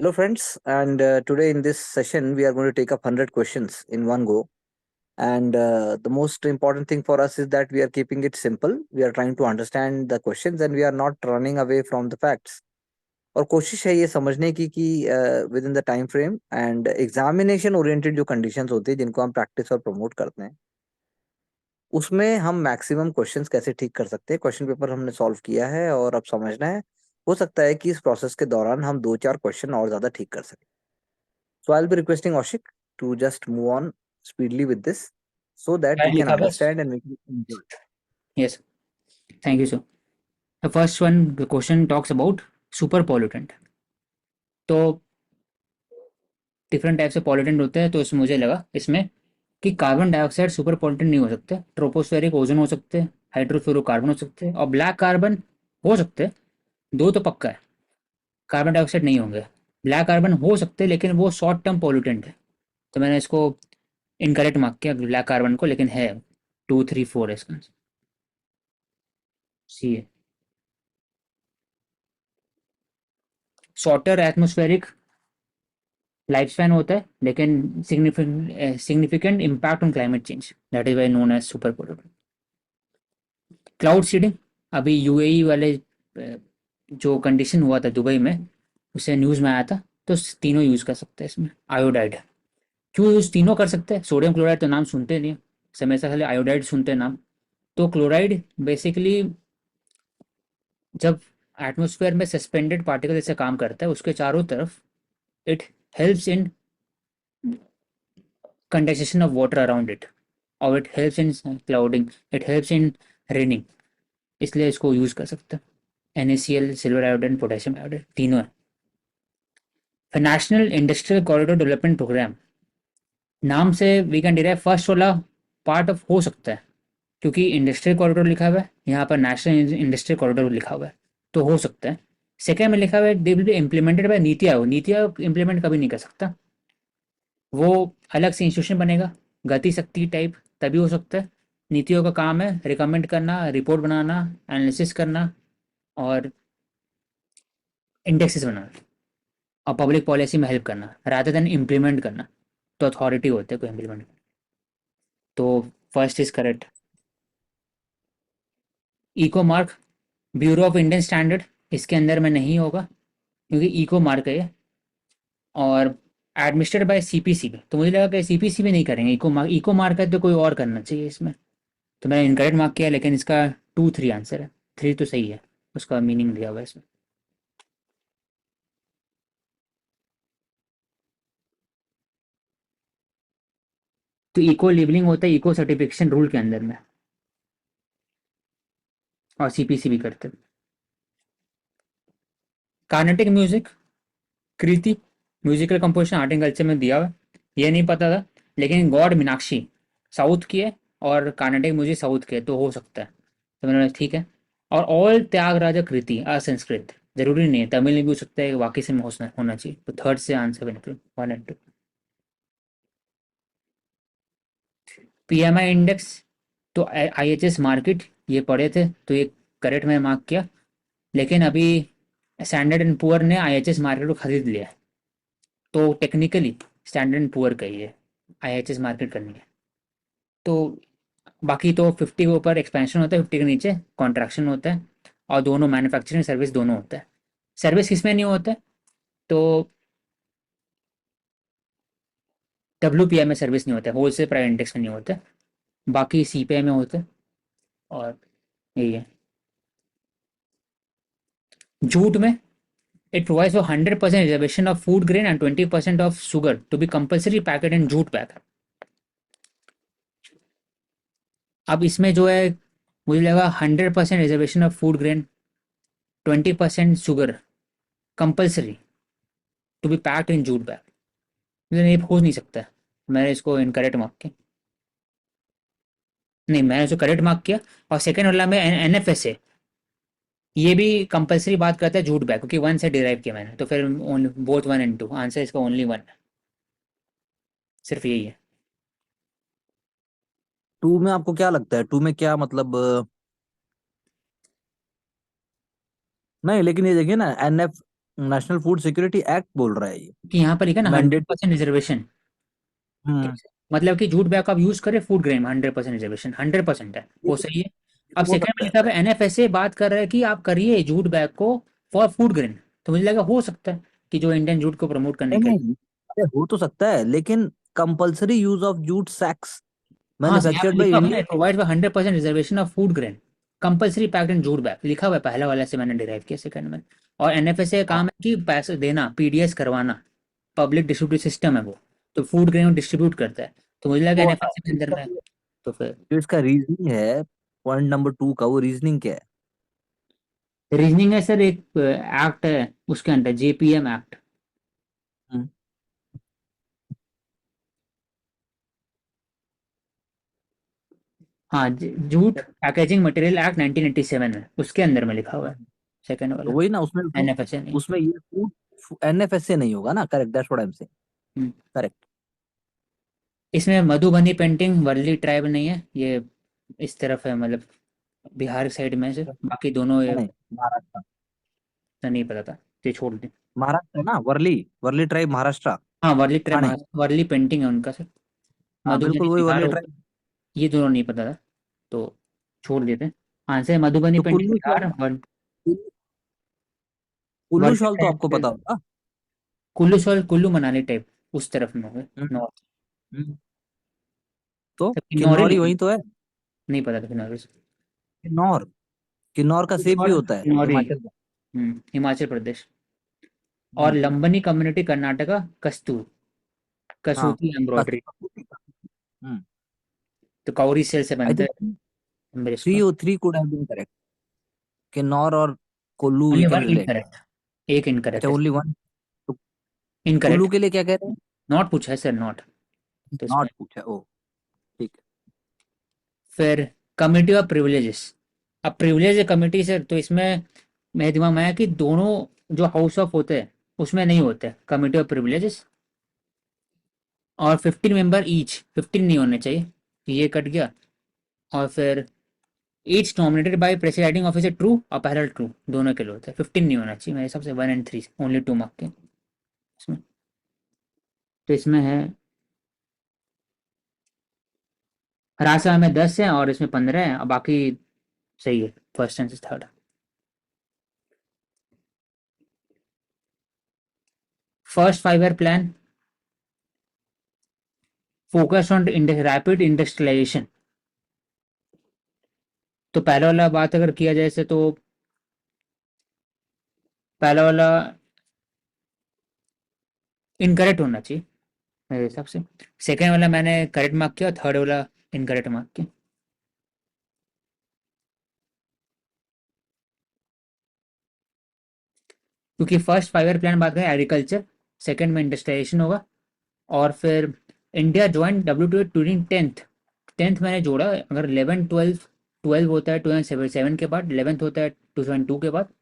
Hello, friends. And today in this session, we are going to take up 100 questions in one go. And the most important thing for us is that we are keeping it simple. We are trying to understand the questions and we are not running away from the facts. और कोशिश है ये समझने की कि with in the time frame and examination oriented जो conditions होती है जिनको हम प्रैक्टिस और प्रमोट करते हैं उसमें हम मैक्सिमम क्वेश्चंस कैसे ठीक कर सकते हैं। क्वेश्चन पेपर हमने सॉल्व किया है और अब समझना है। हो सकता है कि इस प्रोसेस के दौरान हम दो चार क्वेश्चन और ज्यादा ठीक कर सकें। So I'll be requesting Ashik to just move on speedily with this so that we Right, can Likha, bas? understand and we can enjoy. Yes, thank you, sir. The first one, the question talks about super pollutant. तो different type से pollutant होते हैं, तो इसमें मुझे लगा इसमें कि कार्बन डाइऑक्साइड सुपर पॉल्यूटेंट नहीं हो सकते, ट्रोपोस्फेरिक ओजोन हो सकते हैं, हाइड्रोफ्लोरोकार्बन हो सकते हैं और ब्लैक कार्बन हो सकते हैं। दो तो पक्का है, कार्बन डाइऑक्साइड नहीं होंगे। ब्लैक कार्बन हो सकते हैं लेकिन वो शॉर्ट टर्म पॉल्यूटेंट है, तो मैंने इसको इनकरेक्ट मार्क किया ब्लैक कार्बन को, लेकिन है 2, 3, 4 है इसका आंसर। सी है। शॉर्टर एटमोस्फेरिक लाइफ स्पैन होता है लेकिन significant impact on climate change, that is why known as super polar. Cloud seeding, अभी यूएई वाले जो कंडीशन हुआ था दुबई में, उसे न्यूज़ में आया था, तो तीनों यूज़ कर सकते हैं इसमें। आयोडाइड क्यों यूज़ तीनों कर सकते हैं? सोडियम क्लोराइड तो नाम सुनते नहीं, समय से खाली आयोडाइड सुनते हैं नाम। तो क्लोराइड बेसिकली जब एटमोसफेयर में सस्पेंडेड पार्टिकल जैसे काम करता है, उसके चारों तरफ it helps in condensation of water around it, और it helps in clouding, it helps in raining, इसलिए इसको यूज कर सकते हैं। NaCl, silver iodide, potassium iodide तीनों है। फिर national industrial corridor development programme, नाम से वी कैन डिराइव फर्स्ट वाला पार्ट ऑफ हो सकता है, क्योंकि इंडस्ट्रियल कॉरिडोर लिखा हुआ है, यहाँ पर नेशनल इंडस्ट्रियल कॉरिडोर लिखा हुआ है, तो हो सकता है। सेकेंड में लिखा हुआ है they will be implemented by NITI Aayog. NITI Aayog implement कभी नहीं कर सकता, वो अलग से इंस्टीट्यूशन बनेगा, गति शक्ति टाइप, तभी हो सकता है। नीतियों का काम है रिकमेंड करना, रिपोर्ट बनाना, एनालिसिस करना और इंडेक्सेस बनाना और पब्लिक पॉलिसी में हेल्प करना, रादर देन इम्प्लीमेंट करना। तो अथॉरिटी होते हैं कोई इम्प्लीमेंट। तो first is correct. Eco mark, bureau of Indian standard, इसके अंदर में नहीं होगा क्योंकि इको मार्क है ये, और एडमिनिस्ट्रेटेड बाय सीपीसीबी, तो मुझे लगा कि सीपीसीबी नहीं करेंगे। इको मार्क है तो कोई और करना चाहिए इसमें, तो मैंने इनकरेक्ट मार्क किया, लेकिन इसका 2, 3 आंसर है। 3 तो सही है, उसका मीनिंग दिया हुआ है इसमें। तो इको लेबलिंग होता है इको सर्टिफिकेशन रूल के अंदर में, और सीपीसी भी करते हैं। Carnatic music, Kriti, musical composition art and culture में दिया हुआ है, ये नहीं पता था, लेकिन गॉड मीनाक्षी साउथ की है और कार्नेटिक म्यूजिक साउथ के, तो हो सकता है, तो मैंने बोला ठीक है। और ऑल त्यागराजा कृति असंस्कृत, जरूरी नहीं है, तमिल में भी हो सकता है, वाकई से में होना चाहिए, तो थर्ड से आंसर बने 1 and 2। पीएमआई इंडेक्स, तो आईएचएस मार्केट ये पढ़े थे, तो ये करेक्ट में मार्क किया, लेकिन अभी स्टैंडर्ड एंड पुअर ने आईएचएस मार्केट को खरीद लिया है, तो टेक्निकली स्टैंडर्ड एंड पुअर का ही है, आईएचएस मार्केट करनी है। तो बाकी तो 50 के ऊपर एक्सपेंशन होता है, 50 के नीचे कॉन्ट्रैक्शन होता है, और दोनों मैन्युफैक्चरिंग सर्विस दोनों होता है। सर्विस किसमें नहीं होता है? तो WPI में सर्विस नहीं होता है, होलसेल प्राइस इंडेक्स में नहीं होता है, बाकी CPI में होता है, और यही है। जूट में it provides for 100% reservation of food grain and 20% of sugar to be compulsory packed in jute bag। अब इसमें जो है, मुझे लगा 100% reservation of food grain, 20% sugar, compulsory to be packed in jute bag, लेकिन ये हो नहीं सकता है। मैंने इसको इनकरेक्ट मार्क किया, नहीं मैंने इसको करेक्ट मार्क किया। और सेकेंड वाला में NFSA, ये भी कंपल्सरी बात करता है जूट बैग, क्योंकि 1 से डिराइव किया मैंने, तो फिर बोथ 1 and 2 आंसर इसका ओनली 1 है, सिर्फ यही है। टू में आपको क्या लगता है? टू में क्या मतलब नहीं, लेकिन ये देखिए ना, NF national food security act बोल रहा है ये। कि यहाँ पर लिखा ना मैंडेट। 100% रिजर्वेशन, हम्म। मतलब कि जूट बैग आप यूज करें फूड ग्रेन में 100% रिजर्वेशन, 100% है ये वो तो, सही है। ये तो अब हो सेकंड में सकता है। लिखा है एनएफएसए बात कर रहा है कि आप करिए जूट बैग को फॉर फूड ग्रेन, तो मुझे लगा हो सकता है कि जो इंडियन जूट को प्रमोट करने नहीं के लिए। नहीं, अरे हो तो सकता है, लेकिन कंपलसरी यूज ऑफ जूट सैक्स हाँ सर, यहाँ पे मैन्युफैक्चर्ड बाय लिखा हुआ है ना, Indian. Provide for 100% reservation of food grain compulsory packed in jute bag, लिखा हुआ है पहला वाला से मैंने डिराइव किया सेकंड में। और एनएफएसए का काम है कि पैसे देना, पीडीएस करवाना, पब्लिक डिस्ट्रीब्यूट सिस्टम है वो, तो फूड ग्रेन डिस्ट्रीब्यूट करता है, तो मुझे लगा तो एनएफएसए के अंदर में है। तो फिर जो इसका रीजनिंग है, पॉइंट नंबर 2 का, वो रीजनिंग क्या है? रीजनिंग है सर, एक एक्ट है उसके अंदर, जेपीएम एक्ट। हम्म। हाँ, जूट पैकेजिंग मटेरियल एक्ट 1987 में, उसके अंदर में लिखा हुआ है सेकंड तो वाला, वही ना, उसमें तो एनएफएसए नहीं। उसमें ये फूड एनएफएसए नहीं होगा ना, correct, that's what I am saying. Hmm. Correct. इसमें मधुबनी पेंटिंग वर्ली ट्राइब नहीं है ये, इस तरफ है, मतलब बिहार साइड में से, बाकी दोनों ये नहीं, महाराष्ट्र। तो नहीं पता था, तो ये छोड़ दें। महाराष्ट्र है ना, वर्ली, वर्ली ट्राइब महाराष्ट्र। हाँ वर्ली ट्राइब, ठाणे। वर्ली पेंटिंग है उनका सर। हाँ मधुबनी बिल्कुल वही बिहार वर्ली हो, ट्राइब। ये दोनों नहीं पता था, तो छोड़ देते हैं। आंसर है मधुबनी तो painting Kullu Bihar, shawl, Kullu Warli shawl तो आपको ट्राइब। पता होगा। कुल्लू सॉल कुल्लू मनाली टाइप उस तरफ में होगा, हम्म, नॉर्थ। हम्म। तो तो किन्नौरी किन्नौरी नहीं, वही तो है। नहीं पता था किन्नौरी से। किन्नौर, किन्नौर का सेब भी किन्नौर होता है किन्नौरी, हिमाचल का। हिमाचल प्रदेश। और हम्म। लंबनी कम्युनिटी कर्नाटका, कस्तूर, हाँ। कसूती कस- एम्ब्रॉयडरी, हम्म। तो कौरी सेल से आई बनते थिंक हैं अम्बरीश थ्री पर। Oh three could have been correct. Kinnaur और Kullu we only can one relate. Incorrect, एक अच्छा, इनकरेक्ट है। Only one. तो कुल्लू इनकरेक्ट, के लिए क्या कह रहे हैं? नॉट पूछा है सर, नॉट, तो इसमें। नॉट पूछा, ओ ठीक है। फिर कमिटी ऑफ प्रिविलेजेस, अब प्रिविलेज कमिटी सर, तो इसमें मेरे दिमाग में आया कि दोनों जो हाउस ऑफ होते हैं उसमें नहीं होते कमिटी ऑफ प्रिविलेजेस, और 15 मेंबर ईच, 15 नहीं होने चाहिए, ये कट गया। और फिर each nominated by presiding officer, true और पैरल ट्रू, दोनों के लिए होता है, 15 नहीं होना चाहिए मेरे हिसाब से, 1 और 3 ओनली 2 मार्क के इसमें। तो इसमें है राज्यसभा में 10 है और इसमें 15 है, और बाकी सही है, first and third. First 5 year plan focus on rapid industrialisation, तो पहला वाला बात अगर किया जाए से, तो पहला वाला इनकरेक्ट होना चाहिए मेरे हिसाब से, सेकेंड वाला मैंने करेक्ट मार्क किया, थर्ड वाला इनकरेक्ट मार्क किया। क्योंकि फर्स्ट 5 ईयर प्लान बात करें एग्रीकल्चर, सेकेंड में इंडस्ट्रियलाइजेशन होगा, और फिर India join WTO during tenth, tenth मैंने जोड़ा, अगर 11 12, 12 होता है 2007 के बाद, 11th होता है 2002 के बाद,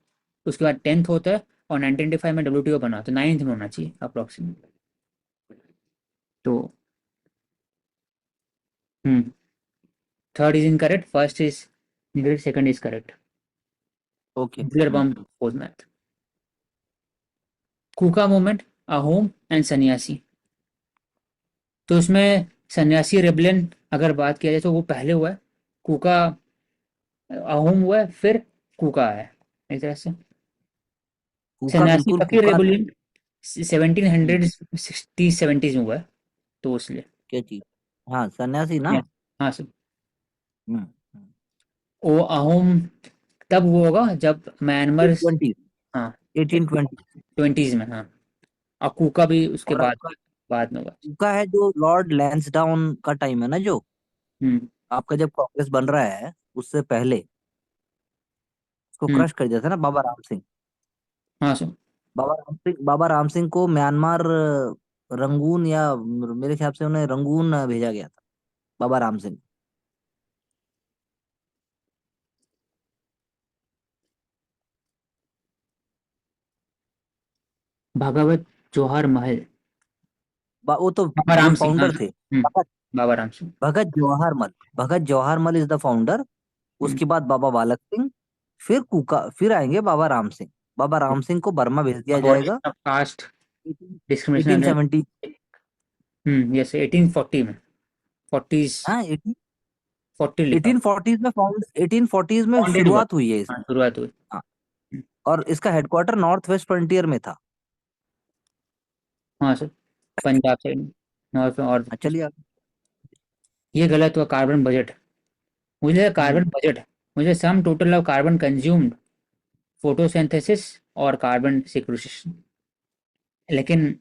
उसके बाद 10th होता है, और 1995 में WTO बना, तो 9th में होना चाहिए अप्रोक्सीमेट। तो hmm, third is incorrect, first is incorrect, second is correct. Okay. Nuclear bomb fourth math. Kuka movement, Ahom and Sanyasi, तो इसमें सन्यासी रेबलियन अगर बात किया जाए तो वो पहले हुआ है, कुका अहोम हुआ है, फिर कुका है, इस तरह से। कूका, सन्यासी बिल्कुल फकीर कूका। रेबलियन सेवनटीन हम्म, हंड्रेड सिक्सटी सेवेंटीज में हुआ है, तो इसलिए। क्या चीज? हाँ, सन्यासी ना। Yes. हाँ सर। हम्म। हम्म। वो अहोम तब वो होगा जब म्यांमार, 1820, हाँ 1820। 20s में, हाँ। और कुका भी उसके और बाद, आपका बाद में होगा। कूका है जो लॉर्ड लैंसडाउन का टाइम है ना, जो हम्म। आपका जब कांग्रेस बन रहा है उससे पहले उसको हम्म। क्रश कर दिया था ना बाबा राम सिंह। हाँ सर। बाबा राम सिंह को म्यांमार रंगून, या मेरे ख्याल से उन्हें रंगून भेजा गया था, बाबा राम सिंह। भगवत जवाहर महल, वो तो बाबा जो राम सिंह, हाँ फाउंडर थे। हम्म, भगत बाबा राम सिंह। भगत जवाहर मल, भगत जवाहर मल इज द फाउंडर। हम्म। उसके बाद बाबा बालक सिंह, फिर कुका, फिर आएंगे बाबा राम सिंह। बाबा राम सिंह को बर्मा भेज दिया जाएगा abolition of caste discrimination 1870। Yes 1840 में 40s हाँ 40 लिखा 1840 में फाउंड 1840 में फाउंडेड हुआ। शुरुआत हुई है हाँ इसकी। शुरुआत हुई। हाँ, हम्म, और इसका हेडक्वार्टर नॉर्थ वेस्ट फ्रंटियर में था। हाँ सर पंजाब साइड नॉर्थ में। और चलिए आगे। ये गलत हुआ। कार्बन बजट मुझे कार्बन हम्म बजट मुझे sum total of carbon consumed photosynthesis और कार्बन सिक्वेस्ट्रेशन, लेकिन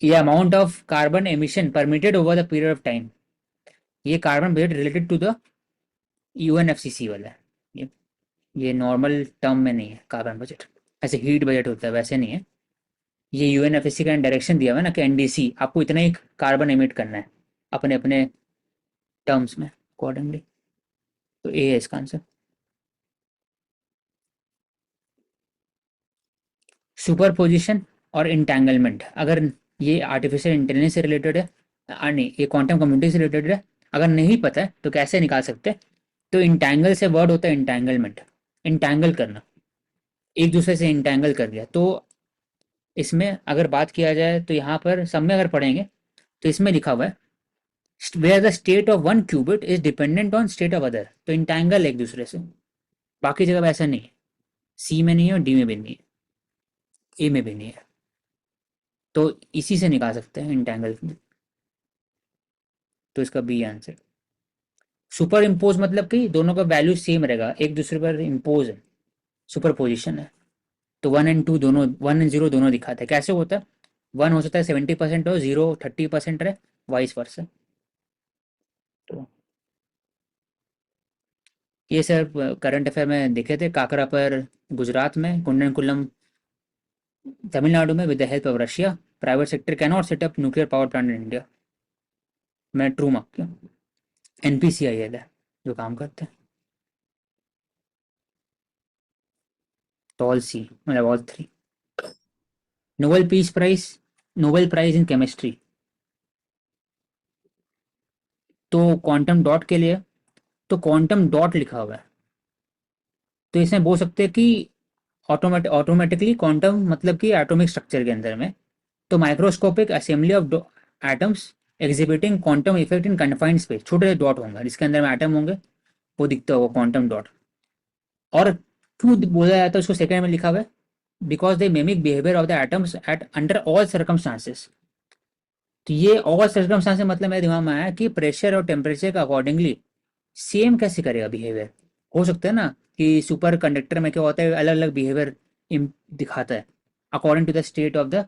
ये amount of carbon emission permitted over the period of time, ये carbon budget related to the UNFCC वाला है। ये नॉर्मल टर्म में नहीं है कार्बन बजट, ऐसे हीट बजट होता है वैसे नहीं है। ये यूएनएफसीसी का डायरेक्शन दिया हुआ है ना कि एनडीसी आपको इतना ही कार्बन एमिट करना है अपने अपने टर्म्स में अकॉर्डिंगली। तो ए है इसका आंसर। सुपरपोजिशन और इंटैंगलमेंट, अगर ये आर्टिफिशियल इंटेलिजेंस से रिलेटेड है, नहीं ये क्वांटम कंप्यूटिंग से रिलेटेड है, अगर नहीं पता है तो कैसे निकाल सकते हैं? तो इंटैंगल से वर्ड होता है इंटैंगलमेंट, इंटैंगल करना, एक दूसरे से इंटैंगल कर दिया। तो इसमें अगर बात किया जाए तो यहाँ पर सब में अगर पढ़ेंगे तो इसमें लिखा हुआ है where the state of one qubit is dependent on state of other, तो इंटैंगल एक दूसरे से। बाकी जगह ऐसा नहीं है, सी में नहीं है और डी में भी नहीं है, ए में भी नहीं है। तो इसी से निकाल सकते हैं इंटैंगल। तो इसका बी आंसर। सुपर इम्पोज मतलब कि दोनों का वैल्यू सेम रहेगा, एक दूसरे पर इम्पोज है, सुपर पोजिशन है। तो 1 और 2 दोनों 1 और 0 दोनों दिखाते हैं। कैसे होता है? 1 हो सकता है 70% हो, 0 30% रहे, वाइस वर्सा। तो ये सर करंट अफेयर में देखे थे। काकरा पर गुजरात में, कुंडनकुलम तमिलनाडु में, with the help of Russia private sector can not set up nuclear power plant in India. मैं ट्रू मार्क क्यों, एनपीसीआईएल है जो काम करते हैं। तो ऑल सी मतलब all three. Nobel peace prize, Nobel prize in chemistry, तो क्वांटम डॉट के लिए, तो क्वांटम डॉट लिखा हुआ है, तो इसमें बोल सकते हैं कि ऑटोमेटिकली क्वांटम मतलब कि एटॉमिक स्ट्रक्चर के अंदर में, तो microscopic assembly of atoms exhibiting quantum effect in confined space, छोटे से डॉट होंगे जिसके अंदर में एटम होंगे, वो दिखता होगा क्वांटम डॉट। और क्यों बोला जाता है उसको सेकंड में लिखा हुआ है? Because they mimic behaviour of the atoms at under all circumstances. तो ये ऑल सर्कमस्टांसेस मतलब मेरे दिमाग में आया कि प्रेशर और टेम्परेचर का अकॉर्डिंगली सेम कैसे करेगा बिहेवियर। हो सकता है ना कि सुपर कंडक्टर में क्या होता है, अलग अलग बिहेवियर दिखाता है according to the state of the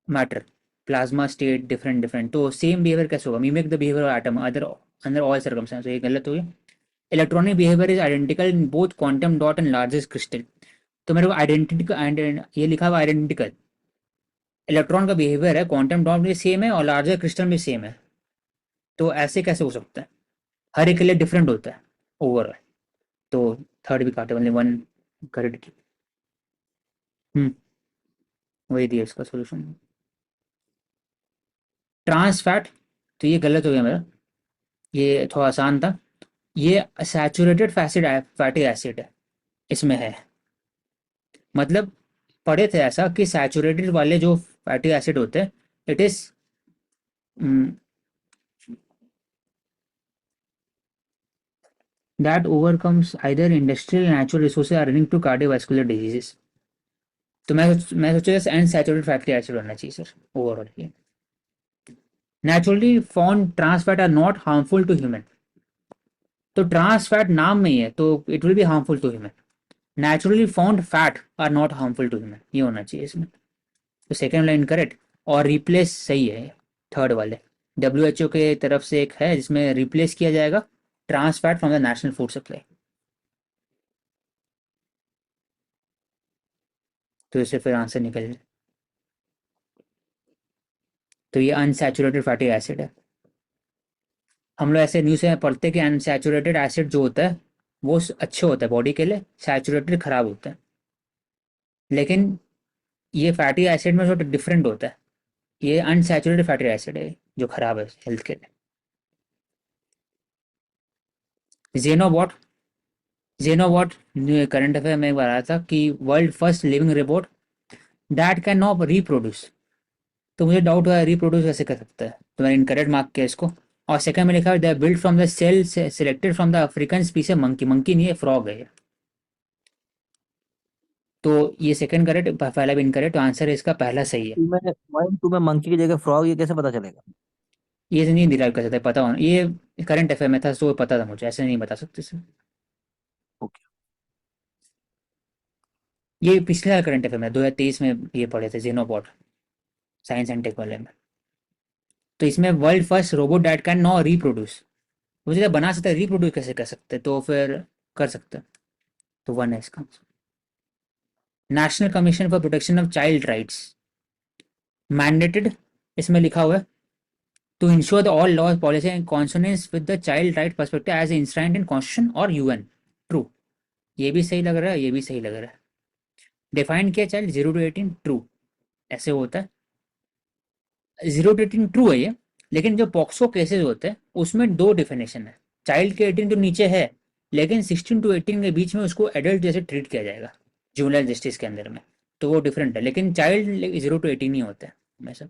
matter, plasma state different different, तो सेम बिहेवियर कैसे होगा? Mimic the behaviour of atom other under all circumstances, ये गलत हो गया। Electronic behaviour is identical in both quantum dot and largest crystal, तो मेरे को आइडेंटिकल ये लिखा हुआ आइडेंटिकल, इलेक्ट्रॉन का बिहेवियर है क्वांटम डॉट में सेम है और लार्जर क्रिस्टल में सेम है, तो ऐसे कैसे हो सकता है? हर एक के लिए डिफरेंट होता है ओवरऑल। तो थर्ड भी काटे मतलब वन करेक्ट। हम्म वही दिया इसका सोल्यूशन। ट्रांस फैट, तो ये गलत हो गया मेरा, ये थोड़ा आसान था। ये सैचुरेटेड फैटी एसिड है, इसमें है, मतलब पढ़े थे ऐसा कि सैचुरेटेड वाले जो फैटी एसिड होते हैं it is that overcomes either industrial and natural resources are linked to cardiovascular diseases। तो मैं सोचा अनसैचुरेटेड फैटी एसिड होना चाहिए सर ओवरऑल ये। Naturally form trans fat are not harmful to human, तो ट्रांस फैट नाम में ही है तो it will be harmful to human. Naturally found fat are not harmful to human, ये होना चाहिए इसमें। तो सेकेंड लाइन करेक्ट, और रिप्लेस सही है थर्ड वाले। WHO के तरफ से एक है जिसमें रिप्लेस किया जाएगा trans fat from the national food supply, तो इससे फिर आंसर निकल जाए। तो ये अनसैचुरेटेड फैटी एसिड है। हम लोग ऐसे न्यूज़ में पढ़ते हैं कि अनसैचुरेटेड एसिड जो होता है वो अच्छे होता है बॉडी के लिए, सैचुरेटेड खराब होता है, लेकिन ये फैटी एसिड में थोड़ा डिफरेंट होता है। ये अनसैचुरेटेड फैटी एसिड है जो खराब है हेल्थ के लिए। जेनोबॉट, जेनोबॉट करंट अफेयर में एक बार आया था कि world first living robot that can not reproduce. तो मुझे डाउट हुआ रिप्रोड्यूस कैसे कर सकता है, तो मैंने इनकरेक्ट मार्क किया इसको। और सेकंड में लिखा है they build from the cell selected from the African species monkey. Monkey नहीं है, फ्रॉग है ये। तो ये सेकंड करेक्ट, पहला भी इनकरेक्ट, तो आंसर इसका पहला सही है। मैं वन टू में मंकी की जगह फ्रॉग, ये कैसे पता चलेगा? ये से नहीं डिराइव कर सकते, पता होना ये करंट अफेयर में था तो पता था मुझे, ऐसे नहीं बता सकते सर। ओके। ये पिछले करंट अफेयर में 2023 में ये पढ़े थे जेनोबॉट, साइंस एंड टेक वाले में। तो इसमें world first robot that can नॉ रिप्रोड्यूस, मुझे जब बना सकते रिप्रोड्यूस कैसे कर सकते, तो फिर कर सकते। तो वन है इसका। National commission for protection of child rights mandated, इसमें लिखा हुआ है to ensure the all laws policy in consonance with the child right perspective as enshrined in constitution और यूएन। ट्रू, ये भी सही लग रहा है, ये भी सही लग रहा है। डिफाइन किया चाइल्ड 0 to 18, ट्रू, ऐसे होता है 0 to 18 ट्रू है ये। लेकिन जो पॉक्सो केसेस होते हैं उसमें दो डिफिनेशन है। चाइल्ड के 18 तो नीचे है, लेकिन 16 to 18 के बीच में उसको एडल्ट जैसे ट्रीट किया जाएगा जुवेनाइल जस्टिस के अंदर में। तो वो डिफरेंट है, लेकिन चाइल्ड 0 to 18 ही होता है हमेशा।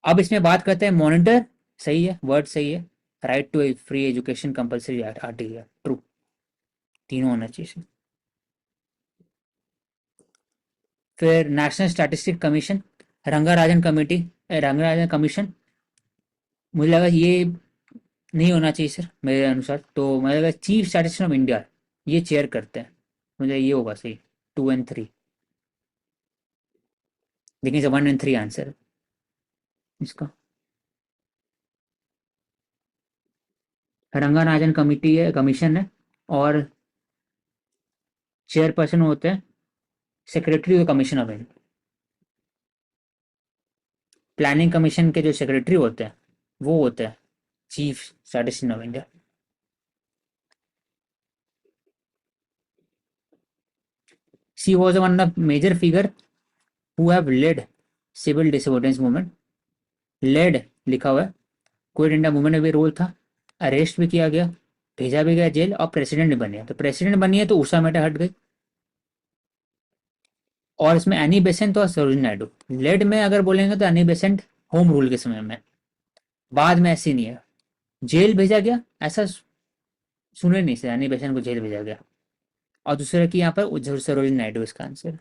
अब इसमें बात करते हैं मॉनिटर, सही है, वर्ड सही है। Right to free education compulsory article, true, तीनों होना चाहिए। फिर national statistic commission, Rangarajan committee, Rangarajan commission, मुझे लगा ये नहीं होना चाहिए सर मेरे अनुसार। तो मुझे लगा चीफ स्टैटिस्टिशियन ऑफ इंडिया ये चेयर करते हैं, मुझे ये होगा सही, 2 और 3। लेकिन 1 और 3 आंसर है इसका। रंगाराजन कमेटी है, कमीशन है, और चेयरपर्सन होते हैं secretary of commission of India. Planning commission के जो सेक्रेटरी होते हैं वो होते हैं chief statistician of India. She was one of major figure who have led civil disobedience movement. Led लिखा हुआ है, क्विट इंडिया मूवमेंट में भी रोल था, अरेस्ट भी किया गया, भेजा भी गया जेल, और प्रेसिडेंट भी बनी है। तो प्रेसिडेंट बनी है तो उषा मेहता हट गई। और इसमें एनी बेसेंट और सरोजिनी नायडू। लेड में अगर बोलेंगे तो एनी बेसेंट होम रूल के समय में, बाद में ऐसी नहीं है। जेल भेजा गया ऐसा सुने नहीं से, एनी बेसेंट को जेल भेजा गया। और दूसरा कि यहाँ पर सरोजिनी नायडू इसका आंसर।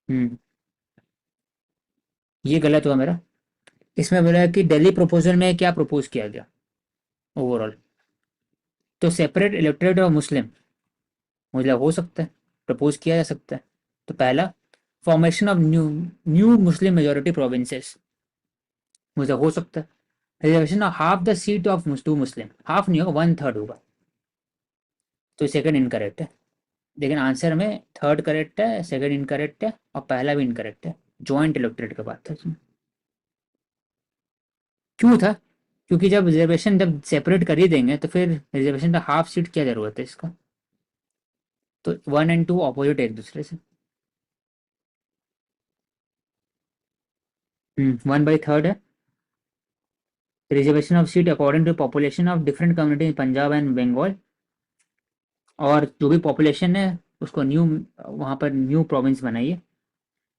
हम्म, ये गलत हुआ मेरा। इसमें बोला है कि दिल्ली प्रपोजल में क्या प्रपोज किया गया ओवरऑल। तो सेपरेट इलेक्टोरेट ऑफ मुस्लिम, मुझे हो सकता है, प्रपोज किया जा सकता है। तो पहला formation of new new Muslim majority provinces, मुझे हो सकता है। Reservation of half the seat of to Muslim, half नहीं होगा 1/3 होगा। तो सेकंड इनकरेक्ट है, लेकिन आंसर में थर्ड करेक्ट है, सेकंड इनकरेक्ट है, और पहला भी इनकरेक्ट है। ज्वाइंट इलेक्टोरेट का बात था इसमें। क्यों था? क्योंकि जब रिजर्वेशन जब सेपरेट कर ही देंगे तो फिर रिजर्वेशन का हाफ सीट क्या जरूरत है इसका। तो 1 और 2 ऑपोजिट है एक दूसरे से। 1/3 है। Reservation of seat according to population of different community in Punjab and Bengal. और जो भी पॉपुलेशन है उसको न्यू, वहाँ पर न्यू प्रोविंस बनाइए।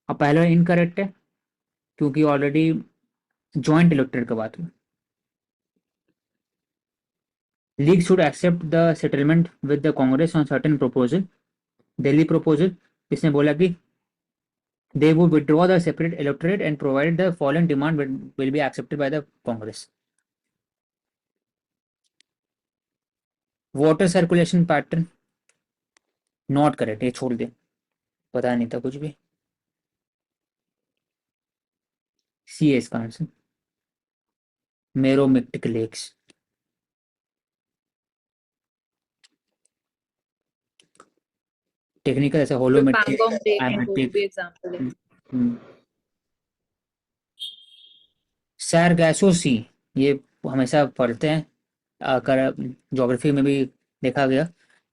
अब पहला इनकरेक्ट है क्योंकि ऑलरेडी जॉइंट इलेक्टोरेट का बात हुई। League should accept the settlement with the Congress on certain proposal, Delhi proposal. इसने बोला कि they would withdraw the separate electorate and provided the following demand will be accepted by the Congress. Water circulation pattern not correct, ये छोड़ दे, पता नहीं था कुछ भी। सी है इसका आंसर, मेरोमिक्टिक लेक्स। टेक्निकल ऐसे होलोमेट्रिक पैंगोंग लेक वो एमेटिक। भी एग्जांपल है। सैरगैसो सी, ये हमेशा पढ़ते हैं, अगर ज्योग्राफी में भी देखा गया।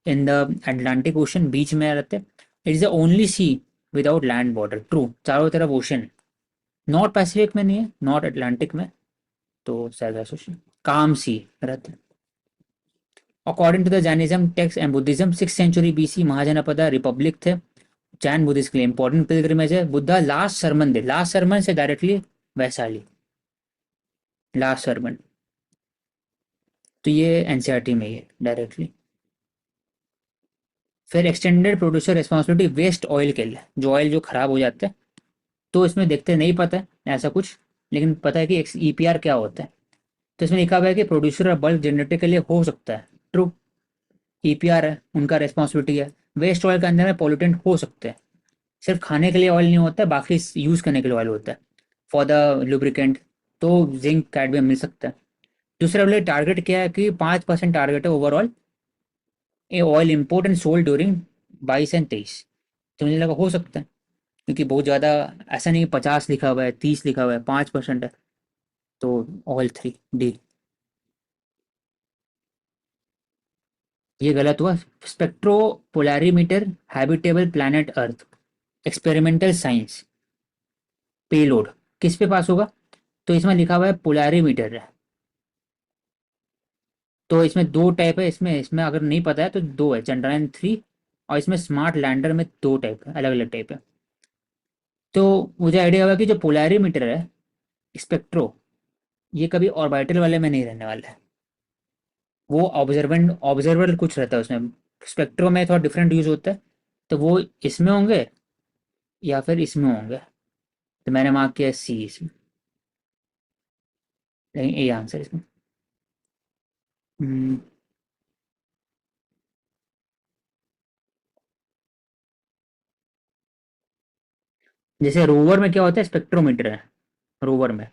इन द अटलांटिक ओशन बीच में रहते, it is the only sea without land border, true, चारों तरफ ओशन, नॉर्थ पैसिफिक में नहीं है, नॉर्थ अटलांटिक में, तो साइप्रस ओशन, काम सी रहता है। According to the Jainism text and Buddhism 6th century BC Mahajanapada republic थे। जैन बुद्धिस्ट के लिए इंपॉर्टेंट पिलग्रिमेज है। बुद्धा लास्ट सरमन दे, लास्ट सरमन से डायरेक्टली वैशाली, लास्ट सरमन, तो ये एनसीईआरटी में ही है डायरेक्टली। फिर extended producer responsibility waste oil के लिए, जो ऑयल जो खराब हो जाता है, तो इसमें देखते नहीं पता है ऐसा कुछ, लेकिन पता है कि ईपीआर क्या होता है। तो इसमें लिखा हुआ है कि प्रोड्यूसर और बल्क जनरेटर के लिए हो सकता है, ट्रू, ईपीआर है उनका रेस्पॉन्सिबिलिटी है। वेस्ट ऑयल के अंदर में पॉल्यूटेंट हो सकते हैं, सिर्फ खाने के लिए ऑयल नहीं होता है, बाकी यूज करने के लिए ऑयल होता है फॉर द लुब्रिकेंट, तो जिंक कैडमियम मिल सकता है। दूसरा वाले टारगेट क्या है कि 5% टारगेट है overall A oil import and sold during 22 और 23, तो मुझे लगा हो सकता है, क्योंकि बहुत ज़्यादा ऐसा नहीं 50 लिखा हुआ है 30 लिखा हुआ है, 5% है, तो ऑल 3 डी। ये गलत हुआ। Spectro polarimeter habitable planet earth, experimental science, payload किस पे पास होगा, तो इसमें लिखा हुआ है पोलैरीमीटर है, तो इसमें दो टाइप है, इसमें इसमें अगर नहीं पता है तो दो है, चंद्रयान 3, और इसमें स्मार्ट लैंडर में दो टाइप है, अलग अलग टाइप है। तो मुझे आइडिया हुआ कि जो पोलैरीमीटर है स्पेक्ट्रो, ये कभी ऑर्बिटल वाले में नहीं रहने वाला है, वो ऑब्जर्वर कुछ रहता है उसमें, स्पेक्ट्रो में थोड़ा डिफरेंट यूज होता है, तो वो इसमें होंगे या फिर इसमें होंगे, तो मैंने मार्क किया सी इसमें, लेकिन ए आंसर इसमें। हम्म, जैसे रोवर में क्या होता है, स्पेक्ट्रोमीटर है रोवर में,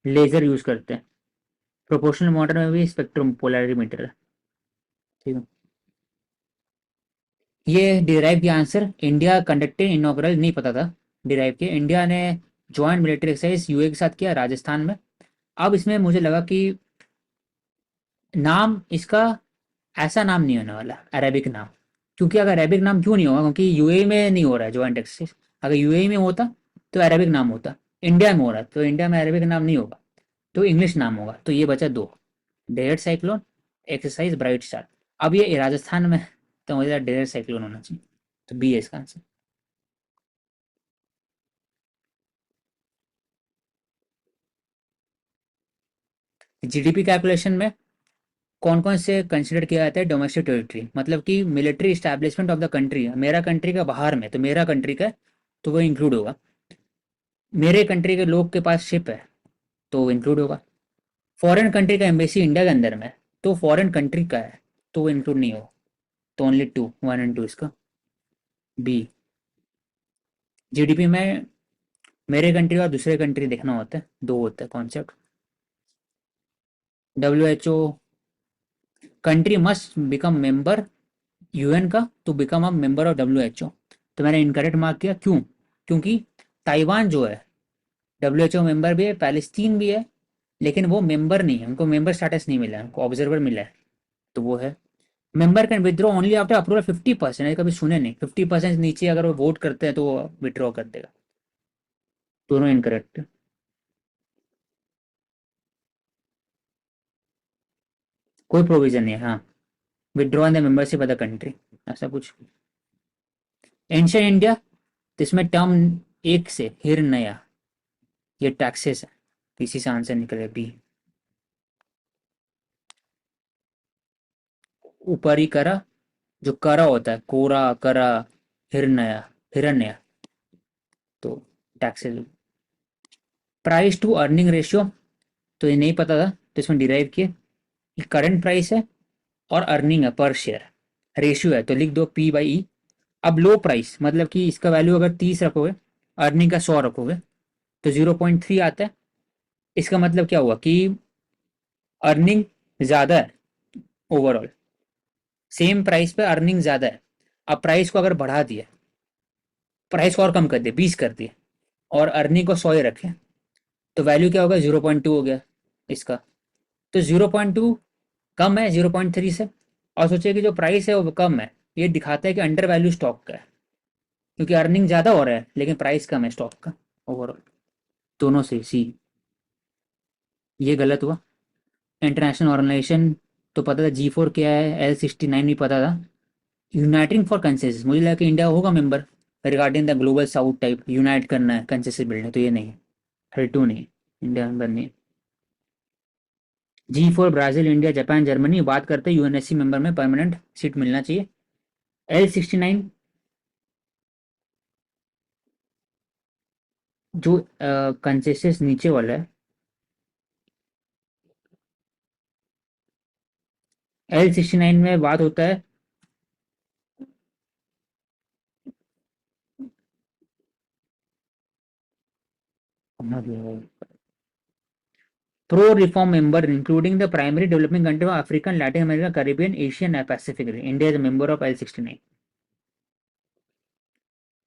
लेजर यूज करते हैं, प्रोपोर्शनल मोटर में भी स्पेक्ट्रोम पोलैरीमीटर है, ठीक है। ये डिराइव के आंसर, इंडिया कंडक्टेड इनॉग्रल, नहीं पता था डिराइव के, इंडिया ने ज्वाइंट मिलिट्री एक्सरसाइज यूए के साथ किया राजस्थान में। अब इसमें मुझे लगा कि नाम इसका ऐसा नाम नहीं होने वाला, अरेबिक नाम, क्योंकि अगर अरेबिक नाम क्यों नहीं होगा, क्योंकि यूएई में नहीं हो रहा है ज्वाइंट एक्सरसाइज, अगर यूएई में होता तो अरेबिक नाम होता, इंडिया में हो रहा है तो इंडिया में अरेबिक नाम नहीं होगा, तो इंग्लिश नाम होगा, तो ये बचा दो, desert cyclone, exercise bright star. अब ये राजस्थान में, तो मुझे डेजर्ट साइक्लोन होना चाहिए, तो बी है इसका आंसर। जीडीपी कैलकुलेशन में कौन कौन से कंसिडर किया जाता है डोमेस्टिक टेरिटरी, मतलब कि military establishment of the country, मेरा कंट्री का बाहर में, तो मेरा कंट्री का है, तो वो इंक्लूड होगा। मेरे कंट्री के लोग के पास शिप है, तो वो इंक्लूड होगा। फॉरेन कंट्री का एम्बेसी इंडिया के अंदर में, तो फॉरेन कंट्री का है, तो वो इंक्लूड नहीं होगा, तो ओनली टू, 1 और 2 इसका, बी। जीडीपी में मेरे कंट्री और दूसरे कंट्री देखना होता है, दो होता है concept. WHO, country must become member UN का to become a member of WHO, तो मैंने इनकरेक्ट मार्क किया, क्यों, क्योंकि ताइवान जो है WHO मेंबर भी है, पैलेस्तीन भी है, लेकिन वो मेंबर नहीं है, उनको मेंबर स्टेटस नहीं मिला है, उनको ऑब्जर्वर मिला है, तो वो है। Member can withdraw only after approval 50%, कभी सुने नहीं, 50% नीचे अगर वो वोट करते हैं तो वो विड्रॉ कर देगा, दोनों इनकरेक्ट। कोई प्रोविजन नहीं है, हाँ, withdraw in the membership of the country, ऐसा कुछ। एंशियंट इंडिया, तो इसमें टर्म एक से हिर नया, ये टैक्सेस है, इसी से आंसर निकले बी। ऊपरी करा, जो करा होता है, कोरा करा, हिरनया, हिरण्य, तो taxes. Price to earning ratio, तो ये नहीं पता था, तो इसमें डिराइव किए, करंट प्राइस है और अर्निंग है पर शेयर, रेशियो है तो लिख दो P/E। अब लो प्राइस मतलब कि इसका वैल्यू अगर 30 रखोगे, अर्निंग का 100 रखोगे, तो 0.3 आता है, इसका मतलब क्या हुआ कि अर्निंग ज़्यादा है ओवरऑल, सेम प्राइस पे अर्निंग ज़्यादा है। अब प्राइस को अगर बढ़ा दिया, प्राइस को और कम कर दिया, 20 कर दिया, और अर्निंग को 100 ही रखें, तो वैल्यू क्या होगा, 0.2 हो गया इसका, तो 0.2 कम है 0.3 से, और सोचिए कि जो प्राइस है वो कम है, ये दिखाता है कि अंडर वैल्यू स्टॉक का है, क्योंकि अर्निंग ज़्यादा हो रहा है लेकिन प्राइस कम है स्टॉक का ओवरऑल, दोनों से सी। ये गलत हुआ। इंटरनेशनल ऑर्गेनाइजेशन तो पता था, G4 क्या है, L69 भी पता था। यूनाइटिंग फॉर कंसेंसस, मुझे लगा कि इंडिया होगा member regarding the global south type, unite करना है, कंसेंसस बिल्ड है, तो ये नहीं है। 32 नहीं है, इंडिया मेंबर नहीं है। G4 Brazil, India, Japan, Germany बात करते हैं यूएनएससी मेंबर में परमानेंट सीट मिलना चाहिए। L69 जो कंसेंसस नीचे वाला है, L69 में बात होता है pro reform member including the primary developing country of African, Latin America, Caribbean, Asian and Pacific. India is a member of L69.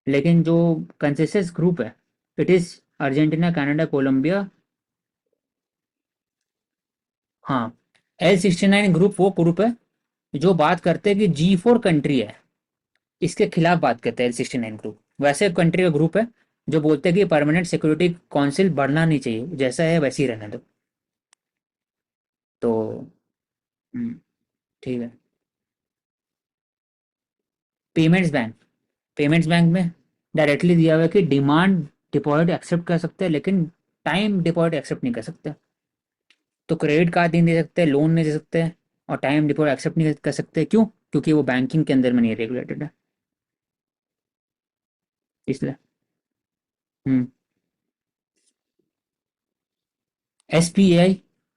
लेकिन जो कंसेंसस ग्रुप है, it is Argentina, Canada, Colombia. हाँ, L69 ग्रुप वो group है जो बात करते हैं कि G4 कंट्री है, इसके खिलाफ बात करते हैं L69 ग्रुप। वैसे कंट्री का ग्रुप है जो बोलते हैं कि परमानेंट सिक्योरिटी काउंसिल बढ़ना नहीं चाहिए, जैसा है वैसे ही रहने दो। तो ठीक है। पेमेंट्स बैंक, पेमेंट्स बैंक में डायरेक्टली दिया हुआ है कि डिमांड डिपॉजिट एक्सेप्ट कर सकते हैं लेकिन टाइम डिपॉजिट एक्सेप्ट नहीं कर सकते। तो क्रेडिट कार्ड नहीं दे सकते, लोन नहीं दे सकते, और टाइम डिपॉजिट एक्सेप्ट नहीं कर सकते। क्यों? क्योंकि वो बैंकिंग के अंदर में नहीं रेगुलेटेड है, इसलिए। हम्म। SPI,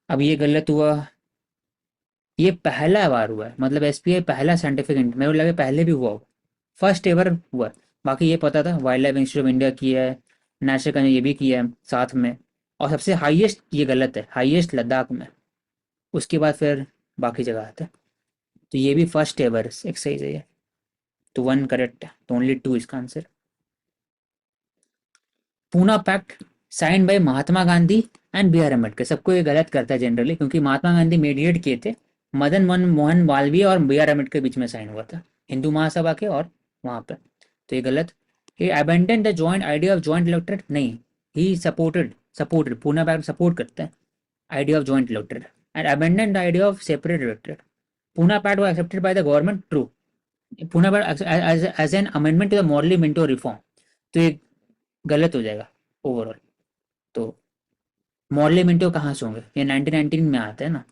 अब ये गलत हुआ। ये पहला बार हुआ है, मतलब SPI पहला साइंटिफिक, मेरे को लगा पहले भी हुआ होगा, फर्स्ट एवर हुआ है। बाकी ये पता था wild life institute of India किया है, नेशनल का ये भी किया है साथ में। और सबसे हाईएस्ट ये गलत है, हाईएस्ट लद्दाख में, उसके बाद फिर बाकी जगह आता है। तो ये भी फर्स्ट एवर एक्सरसाइज है ये। तो 1 करेक्ट है, तो ओनली 2 इसका answer. Poona pact sign by Mahatma Gandhi and B R Ambedkar. सबको ये गलत करता है जनरली, क्योंकि महात्मा गांधी मेडिएट किए थे, मदन मोहन मालवीय और बी आर अम्बेडकर के बीच में साइन हुआ था, हिंदू महासभा के और वहां पे। तो ये गलत। He abandon the joint idea of joint elected, नहीं, he supported Poona pact support करते हैं idea of joint elected and abandon the idea of separate elected. Poona pact was accepted by the government, true. Poona pact as an amendment to the Morley Minto reform, तो ये गलत हो जाएगा overall. तो Morley Minto कहाँ से होंगे, ये 1919 में आते हैं ना,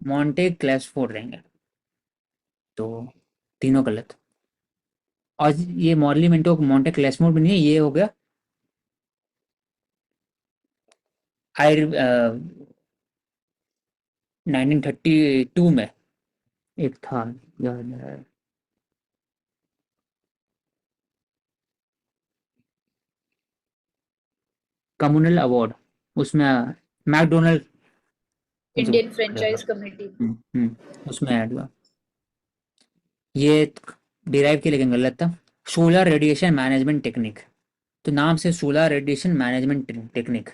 मॉन्टे क्लेसफोर्ड रहेंगे। तो तीनों गलत। और ये मॉर्ली मिंटो मॉन्टे क्लेसफोर्ड भी नहीं है, ये हो गया आई 1932 में एक था, याद है, कम्युनल अवार्ड, उसमें मैकडोनल्ड जो इंडियन फ्रेंचाइज कमेटी। उसमें ऐड हुआ। ये डिराइव के लेकिन गलत था। सोलर रेडिएशन मैनेजमेंट टेक्निक, तो नाम से सोलर रेडिएशन मैनेजमेंट टेक्निक,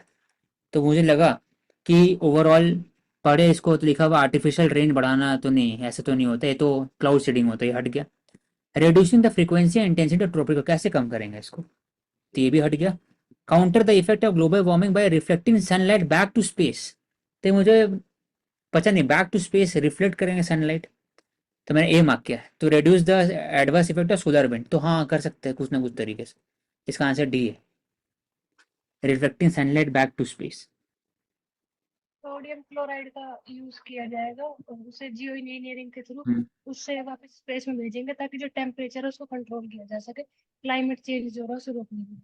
तो मुझे लगा कि ओवरऑल पढ़े इसको तो लिखा हुआ आर्टिफिशियल रेन बढ़ाना, तो नहीं, ऐसे तो नहीं होता, ये तो क्लाउड सीडिंग होता है, ये हट गया। Reducing the frequency and intensity of tropical, कैसे कम करेंगे इसको, तो ये भी हट गया। Counter the effect of global warming by reflecting sunlight back to space, तो मुझे पता नहीं बैक टू स्पेस रिफ्लेक्ट करेंगे सनलाइट, तो मैंने ए मार्क किया है। तो reduce the adverse effect of solar wind, तो हाँ कर सकते हैं कुछ ना कुछ तरीके से। इसका आंसर डी है, reflecting sunlight back to space. Sodium chloride का यूज किया जाएगा और उसे जियो इंजीनियरिंग के थ्रू उससे वापस स्पेस में भेजेंगे ताकि जो टेम्परेचर है उसको कंट्रोल किया जा सके, क्लाइमेट चेंज जो हो रहा है उसे रोकने के लिए।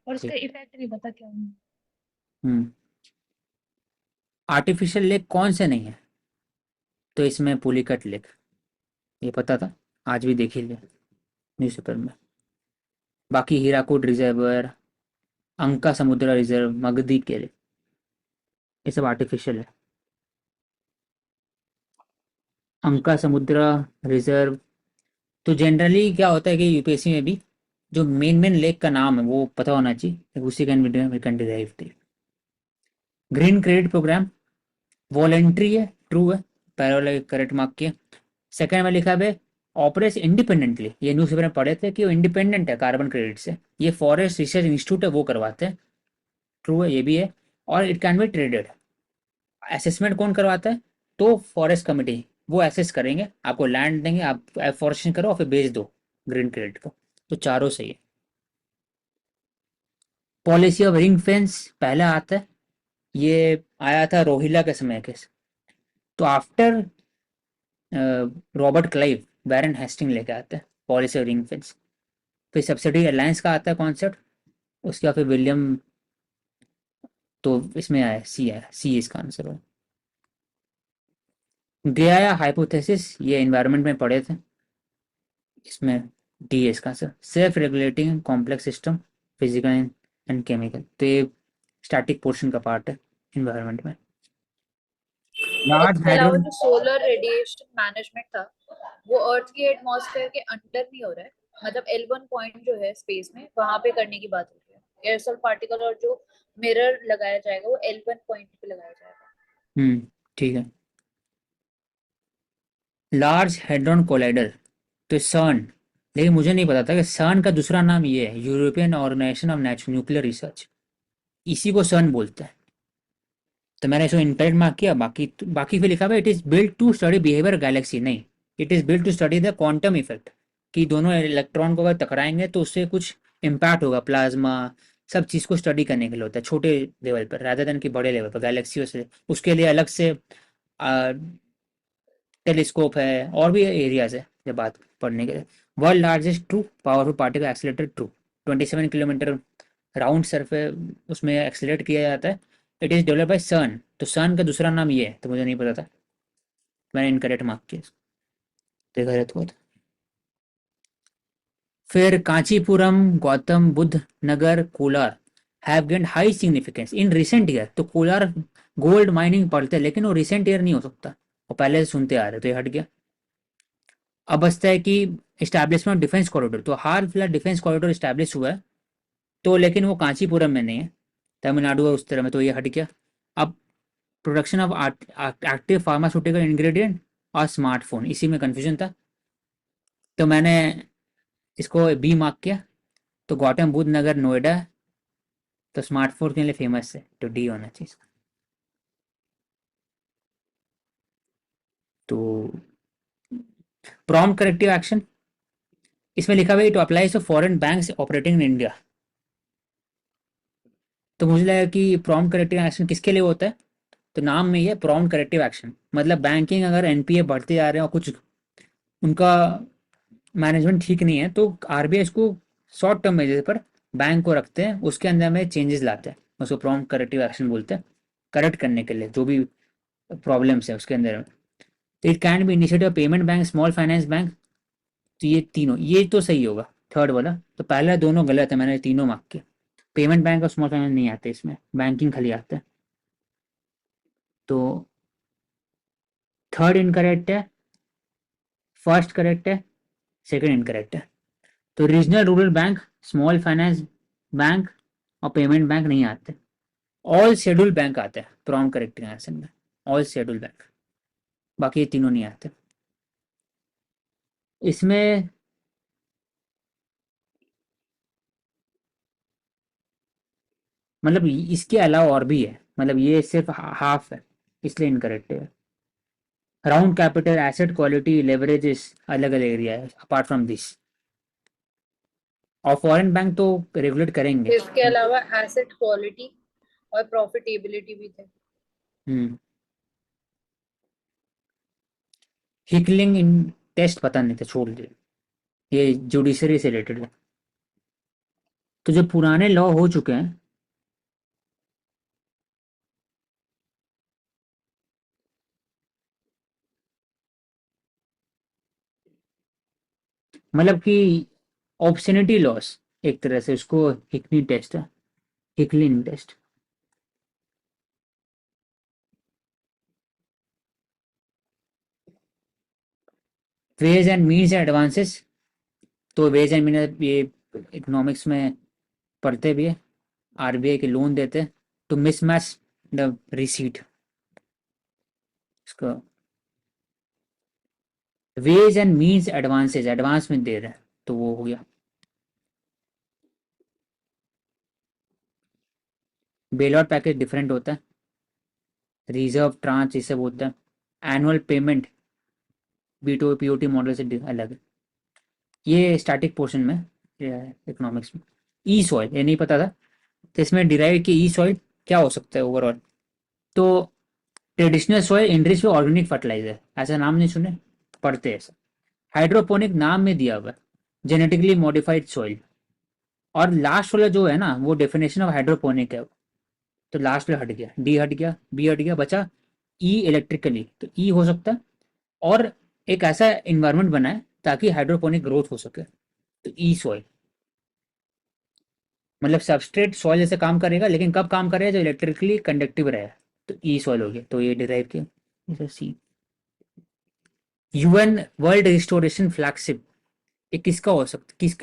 और उसका इफेक्ट नहीं पता क्या होगा। आर्टिफिशियल लेक कौन से नहीं है, तो इसमें पुलिकट लेक, ये पता था, आज भी देख ही लिया न्यूज़पेपर में। बाकी हीराकुड रिजर्वर, अंका समुद्र रिजर्व, मगधी के लिए, ये सब आर्टिफिशियल है। अंका समुद्र रिजर्व, तो जनरली क्या होता है कि यूपीएससी में भी जो मेन मेन लेक का नाम है वो पता होना चाहिए, उसी कैन डिराइव थे। ग्रीन क्रेडिट प्रोग्राम वॉलेंट्री है, ट्रू है, पहले वाला करेक्ट मार्क किया। सेकंड में लिखा है ऑपरेट्स इंडिपेंडेंटली। ये न्यूज़पेपर में पढ़े थे कि वो इंडिपेंडेंट है कार्बन क्रेडिट से। ये फॉरेस्ट रिसर्च इंस्टीट्यूट है वो करवाते हैं, ट्रू है ये भी है। और it can be traded. Assessment कौन करवाता है? तो फॉरेस्ट कमिटी, वो असेस करेंगे, आपको लैंड देंगे, आप एफॉरेस्टेशन करो और फिर बेच दो ग्रीन क्रेडिट को। तो चारों सही है। पॉलिसी ऑफ रिंग फेंस पहला आता है, ये आया था रोहिला के समय के। तो आफ्टर रॉबर्ट क्लाइव, बैरन हेस्टिंग लेके आते हैं पॉलिसी ऑफ रिंग फेंस। फिर सब्सिडी अलायंस का आता है कॉन्सेप्ट, उसके बाद फिर विलियम, तो इसमें आया सी इसका आंसर हो। गया हाइपोथेसिस, ये एनवायरनमेंट में पढ़े थे, इसमें डी है इसका answer. Self regulating complex system, physical and chemical, तो ये स्टैटिक पोर्शन का पार्ट है एनवायरनमेंट में। लार्ज इसके हाइड्रो, अलावा जो सोलर रेडिएशन मैनेजमेंट था वो अर्थ के एटमॉस्फेयर के अंडर नहीं हो रहा है, मतलब L1 पॉइंट जो है स्पेस में वहां पे करने की बात हो रही है। एयरसोल पार्टिकल और जो मिरर लगाया जाएगा वो L1 पॉइंट पे लगाया जाएगा। ठीक है। लार्ज हेड्रॉन कोलाइडर, तो सर्न, लेकिन मुझे नहीं पता था कि सर्न का दूसरा नाम ये है, European organisation of nuclear research, इसी को सर्न बोलते हैं। तो मैंने इसको इनकरेक्ट मार्क किया। बाकी फिर लिखा हुआ it is build to study behaviour galaxy, नहीं, it is build to study the quantum effect, कि दोनों इलेक्ट्रॉन को अगर टकराएंगे तो उससे कुछ इम्पैक्ट होगा, प्लाज्मा, सब चीज़ को स्टडी करने के लिए होता है छोटे लेवल पर रादर देन कि बड़े लेवल पर गैलेक्सियों से। उसके लिए अलग से टेलीस्कोप है और भी एरियाज है जब बात पढ़ने के लिए। World largest true powerful particle accelerator, true, 27 kilometre round surface उसमें एक्सीलरेट किया जाता है। इट इज डेवलप बाय सन, तो सन का दूसरा नाम ये है, तो मुझे नहीं पता था, मैंने इनकरेक्ट मार्क किया इसको। देखा जाए तो। फिर Kanchipuram, Gautam Buddh Nagar, Kolar have gained high significance in recent year. तो कोलार गोल्ड माइनिंग पढ़ते हैं लेकिन वो रिसेंट ईयर नहीं हो सकता, वो पहले से सुनते आ रहे, तो ये हट गया। अब बचता है कि इस्टेब्लिशमेंट डिफेंस कॉरिडोर, तो हाल फिलहाल डिफेंस कॉरिडोर इस्टेब्लिश हुआ है, तो लेकिन वो कांचीपुरम में नहीं है, तमिलनाडु है उस तरह में, तो ये हट गया। अब production of active pharmaceutical ingredient और स्मार्टफोन, इसी में कंफ्यूजन था, तो मैंने इसको बी मार्क किया। तो गौतम बुद्ध नगर नोएडा, तो स्मार्टफोन के लिए फेमस है, तो डी होना चाहिए। तो प्रॉम्प्ट करेक्टिव एक्शन, इसमें लिखा हुआ है to apply to foreign banks operating in India. तो मुझे लगा कि प्रॉम्प्ट करेक्टिव एक्शन किसके लिए होता है, तो नाम में ही है प्रॉम्प्ट करेक्टिव एक्शन, मतलब बैंकिंग अगर एनपीए बढ़ते जा रहे हैं और कुछ उनका मैनेजमेंट ठीक नहीं है, तो आरबीआई इसको शॉर्ट टर्म मेजर पर बैंक को रखते हैं, उसके अंदर में चेंजेस लाते हैं, उसको प्रॉम्प्ट करेक्टिव एक्शन बोलते हैं, करेक्ट करने के लिए जो भी प्रॉब्लम्स है उसके अंदर में। तो it can be initiative payment bank, small finance bank, तो ये तीनों, ये तो सही होगा थर्ड वाला, तो पहला दोनों गलत है, मैंने तीनों मार्क किया। पेमेंट बैंक और स्मॉल फाइनेंस नहीं आते इसमें, बैंकिंग खाली आता है। तो थर्ड इनकरेक्ट है, फर्स्ट करेक्ट है, सेकंड इनकरेक्ट है। तो regional rural bank, small finance bank और पेमेंट बैंक नहीं आते, ऑल शेड्यूल बैंक आते हैं प्रॉम्प्ट करेक्टिव एक्शन में, ऑल शेड्यूल बैंक, बाकी ये तीनों नहीं आते इसमें। मतलब इसके अलावा और भी है, मतलब ये सिर्फ हाफ है, इसलिए इनकरेक्ट है। Round capital, asset quality, leverages अलग अलग एरिया है अपार्ट फ्रॉम दिस, और फॉरेन बैंक तो रेगुलेट करेंगे। इसके अलावा एसेट क्वालिटी और प्रॉफिटेबिलिटी भी थे। हम्म हिकलिंग इन टेस्ट पता नहीं था, छोड़ दिया, ये जुडिशरी से रिलेटेड है। तो जो पुराने लॉ हो चुके हैं, मतलब कि ऑब्सनिटी लॉस, एक तरह से उसको हिकनी टेस्ट है, हिकलिंग test. Ways and means and advances, तो वेज एंड मीन ये इकोनॉमिक्स में पढ़ते भी है, आरबीआई के लोन देते हैं, तो मिसमैच द रिसीट, इसका ways and means advances, advance में दे रहे हैं तो वो हो गया। बेल आउट पैकेज डिफरेंट होता है, रिजर्व ट्रांच ये सब होता है। एनुअल पेमेंट बीटो पीओटी मॉडल से अलग है। ये स्टैटिक पोर्शन में इकोनॉमिक्स में। ई सॉइल ये नहीं पता था, तो इसमें डिराइव कि ई सॉइल क्या हो सकता है ओवरऑल। तो ट्रेडिशनल सॉइल इंडस्ट्री में ऑर्गेनिक फर्टिलाइजर, ऐसा नाम नहीं सुने, पढ़ते ऐसा। हाइड्रोपोनिक नाम में दिया हुआ, जेनेटिकली मॉडिफाइड सॉइल। और लास्ट वाला जो है ना वो डेफिनेशन ऑफ हाइड्रोपोनिक है, तो लास्ट वाला हट गया, डी हट गया, बी हट गया, बचा ई इलेक्ट्रिकली। तो ई हो सकता है, और एक ऐसा इन्वायरमेंट बनाए ताकि हाइड्रोपोनिक ग्रोथ हो सके, तो ई सॉइल। मतलब सबस्ट्रेट सॉइल जैसे काम करेगा, लेकिन कब काम करेगा, जो इलेक्ट्रिकली कंडक्टिव रहे, तो ई सॉइल हो गया। तो ये डिराइव किया सी। यूएन वर्ल्ड रिस्टोरेशन फ्लैगशिप, ये किसका हो सकता, किस